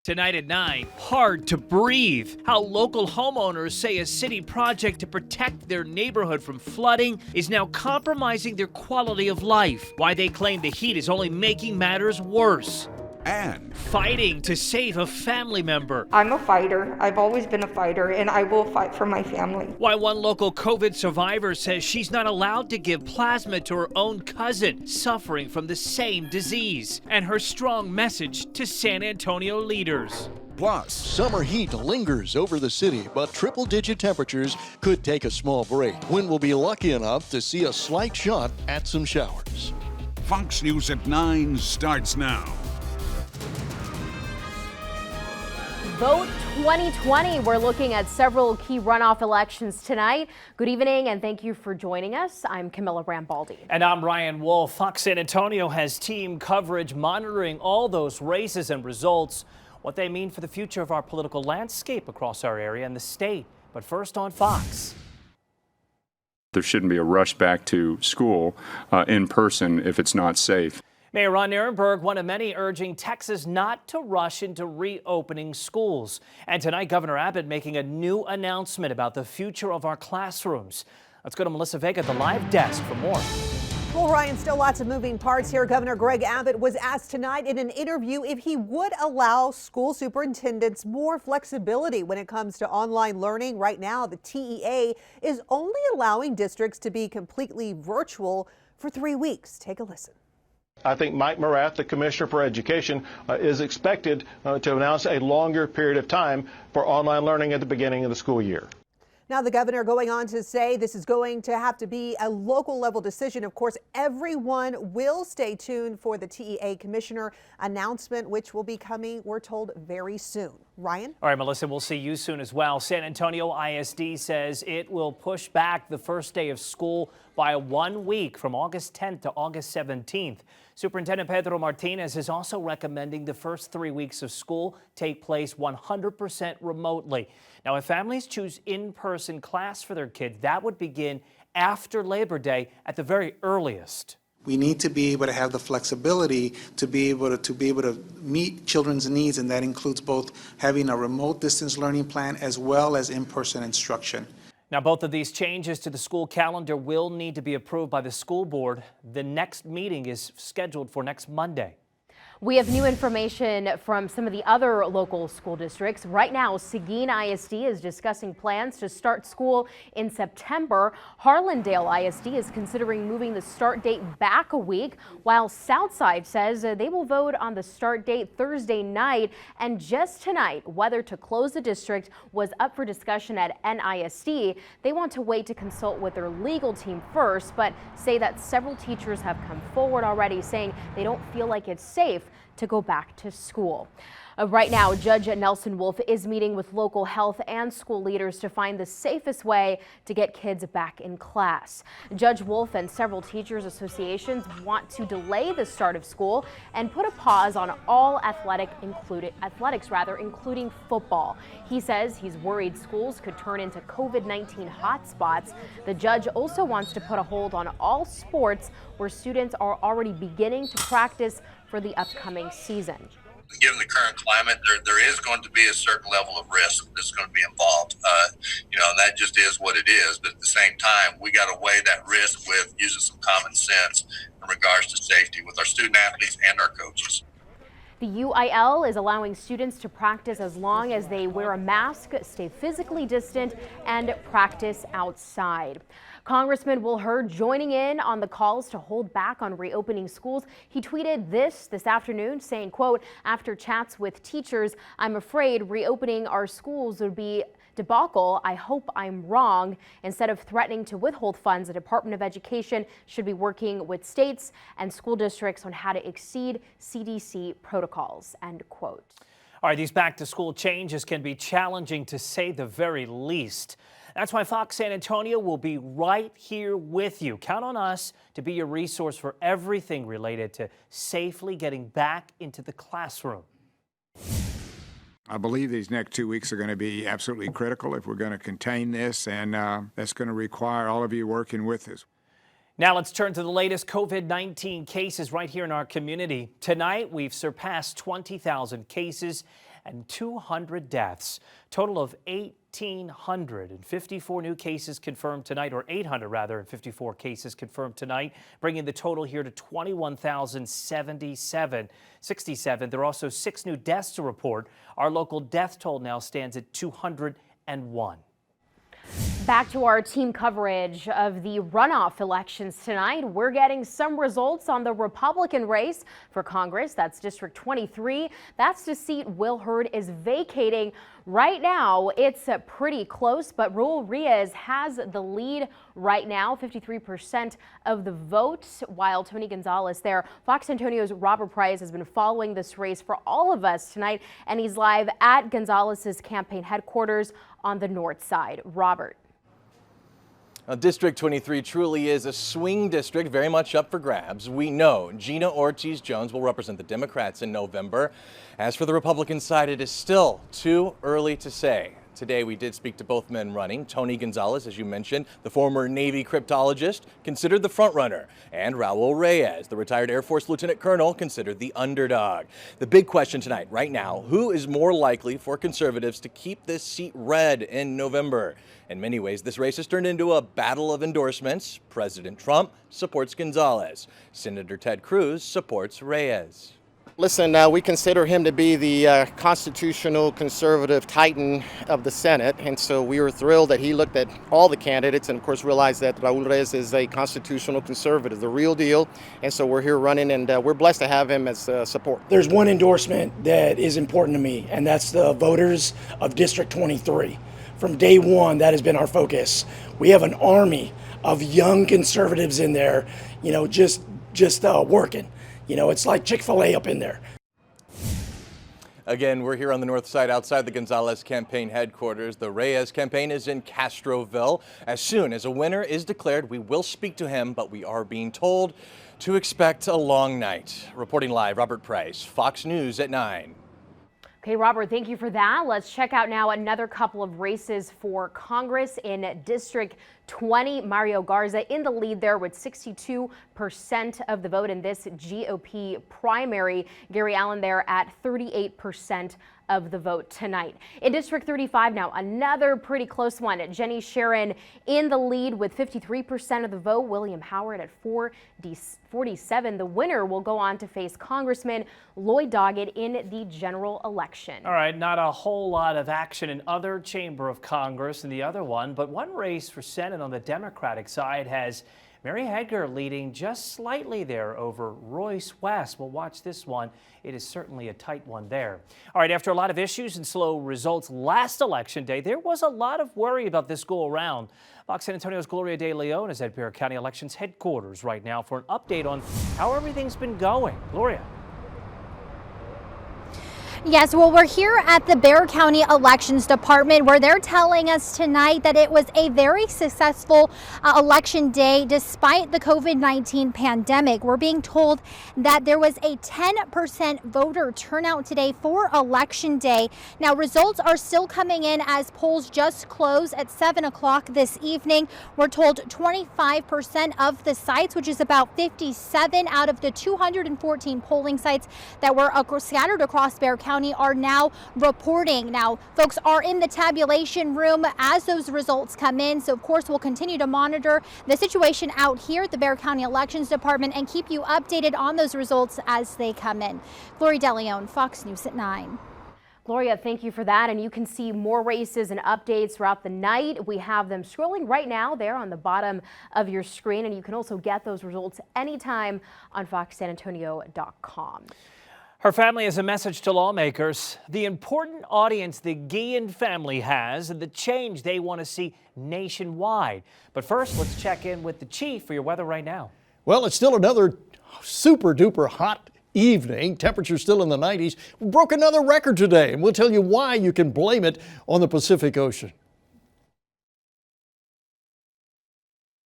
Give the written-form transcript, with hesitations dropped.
Tonight at 9, hard to breathe. How local homeowners say a city project to protect their neighborhood from flooding is now compromising their quality of life. Why they claim the heat is only making matters worse. And fighting to save a family member. I'm a fighter. I've always been a fighter, and I will fight for my family. Why one local COVID survivor says she's not allowed to give plasma to her own cousin suffering from the same disease. And her strong message to San Antonio leaders. Plus, summer heat lingers over the city, but triple-digit temperatures could take a small break when we'll be lucky enough to see a slight shot at some showers. Fox News at 9 starts now. Vote 2020. We're looking at several key runoff elections tonight. Good evening and thank you for joining us. I'm Camilla Rambaldi. And I'm Ryan Wolf. Fox San Antonio has team coverage monitoring all those races and results, what they mean for the future of our political landscape across our area and the state. But first on Fox. There shouldn't be a rush back to school in person if it's not safe. Mayor Ron Nirenberg, one of many, urging Texas not to rush into reopening schools. And tonight, Governor Abbott making a new announcement about the future of our classrooms. Let's go to Melissa Vega at the live desk for more. Well, Ryan, still lots of moving parts here. Governor Greg Abbott was asked tonight in an interview if he would allow school superintendents more flexibility when it comes to online learning. Right now, the TEA is only allowing districts to be completely virtual for 3 weeks. Take a listen. I think Mike Morath, the Commissioner for Education, is expected to announce a longer period of time for online learning at the beginning of the school year. Now, the governor going on to say this is going to have to be a local level decision. Of course, everyone will stay tuned for the TEA commissioner announcement, which will be coming, we're told, very soon. Ryan? All right, Melissa, we'll see you soon as well. San Antonio ISD says it will push back the first day of school by 1 week from August 10th to August 17th. Superintendent Pedro Martinez is also recommending the first 3 weeks of school take place 100% remotely. Now, if families choose in-person class for their kids, that would begin after Labor Day at the very earliest. We need to be able to have the flexibility to be able to meet children's needs, and that includes both having a remote distance learning plan as well as in-person instruction. Now, both of these changes to the school calendar will need to be approved by the school board. The next meeting is scheduled for next Monday. We have new information from some of the other local school districts. Right now, Seguin ISD is discussing plans to start school in September. Harlandale ISD is considering moving the start date back a week, while Southside says they will vote on the start date Thursday night. And just tonight, whether to close the district was up for discussion at NISD. They want to wait to consult with their legal team first, but say that several teachers have come forward already saying they don't feel like it's safe to go back to school. Right now, Judge Nelson Wolf is meeting with local health and school leaders to find the safest way to get kids back in class. Judge Wolf and several teachers associations want to delay the start of school and put a pause on all athletics, including football. He says he's worried schools could turn into COVID-19 hotspots. The judge also wants to put a hold on all sports where students are already beginning to practice for the upcoming season. Given the current climate, there is going to be a certain level of risk that's going to be involved. And that just is what it is. But at the same time, we got to weigh that risk with using some common sense in regards to safety with our student athletes and our coaches. The UIL is allowing students to practice as long as they wear a mask, stay physically distant, and practice outside. Congressman Will Hurd joining in on the calls to hold back on reopening schools. He tweeted this afternoon saying, quote, "After chats with teachers, I'm afraid reopening our schools would be debacle. I hope I'm wrong. Instead of threatening to withhold funds, the Department of Education should be working with states and school districts on how to exceed CDC protocols," end quote. All right, these back-to-school changes can be challenging to say the very least. That's why Fox San Antonio will be right here with you. Count on us to be your resource for everything related to safely getting back into the classroom. I believe these next 2 weeks are going to be absolutely critical if we're going to contain this, and that's going to require all of you working with us. Now let's turn to the latest COVID-19 cases right here in our community. Tonight, we've surpassed 20,000 cases, and 200 deaths. Total of 1,854 new cases confirmed tonight, or 800 rather, and 54 cases confirmed tonight, bringing the total here to 21,067. There are also 6 new deaths to report. Our local death toll now stands at 201. Back to our team coverage of the runoff elections tonight. We're getting some results on the Republican race for Congress. That's District 23. That's the seat Will Hurd is vacating. Right now, it's pretty close, but Raul Reyes has the lead right now, 53% of the vote, while Tony Gonzalez there. Fox Antonio's Robert Price has been following this race for all of us tonight, and he's live at Gonzalez's campaign headquarters on the north side. Robert. District 23 truly is a swing district, very much up for grabs. We know Gina Ortiz-Jones will represent the Democrats in November. As for the Republican side, it is still too early to say. Today, we did speak to both men running. Tony Gonzalez, as you mentioned, the former Navy cryptologist, considered the frontrunner, and Raul Reyes, the retired Air Force Lieutenant Colonel, considered the underdog. The big question tonight, right now, who is more likely for conservatives to keep this seat red in November? In many ways, this race has turned into a battle of endorsements. President Trump supports Gonzalez. Senator Ted Cruz supports Reyes. Listen, we consider him to be the constitutional conservative titan of the Senate, and so we were thrilled that he looked at all the candidates and, of course, realized that Raul Reyes is a constitutional conservative, the real deal, and so we're here running, and we're blessed to have him as support. There's one endorsement that is important to me, and that's the voters of District 23. From day one, that has been our focus. We have an army of young conservatives in there, just working. It's like Chick-fil-A up in there. Again, we're here on the north side outside the Gonzalez campaign headquarters. The Reyes campaign is in Castroville. As soon as a winner is declared, we will speak to him, but we are being told to expect a long night. Reporting live, Robert Price, Fox News at 9. Okay, Robert, thank you for that. Let's check out now another couple of races for Congress in District 20. Mario Garza in the lead there with 62% of the vote in this GOP primary. Gary Allen there at 38% of the vote tonight. In District 35 now, another pretty close one. Jenny Sharon in the lead with 53% of the vote. William Howard at 47. The winner will go on to face Congressman Lloyd Doggett in the general election. All right, not a whole lot of action in other chamber of Congress in the other one, but one race for Senate on the Democratic side has Mary Hedger leading just slightly there over Royce West. We'll watch this one. It is certainly a tight one there. All right, after a lot of issues and slow results last election day, there was a lot of worry about this go around. Fox San Antonio's Gloria de Leon is at Bexar County Elections headquarters right now for an update on how everything's been going. Gloria. Yes, well, we're here at the Bexar County Elections Department where they're telling us tonight that it was a very successful election day despite the COVID-19 pandemic. We're being told that there was a 10% voter turnout today for Election Day. Now, results are still coming in as polls just close at 7 o'clock this evening. We're told 25% of the sites, which is about 57 out of the 214 polling sites that were scattered across Bexar County, are now reporting. Now, folks are in the tabulation room as those results come in. So, of course, we'll continue to monitor the situation out here at the Bexar County Elections Department and keep you updated on those results as they come in. Gloria de Leon, Fox News at 9. Gloria, thank you for that. And you can see more races and updates throughout the night. We have them scrolling right now there on the bottom of your screen. And you can also get those results anytime on foxsanantonio.com. Her family has a message to lawmakers, the important audience the Guillen family has and the change they want to see nationwide. But first, let's check in with the chief for your weather right now. Well, it's still another super duper hot evening. Temperatures still in the 90s. We broke another record today, and we'll tell you why you can blame it on the Pacific Ocean.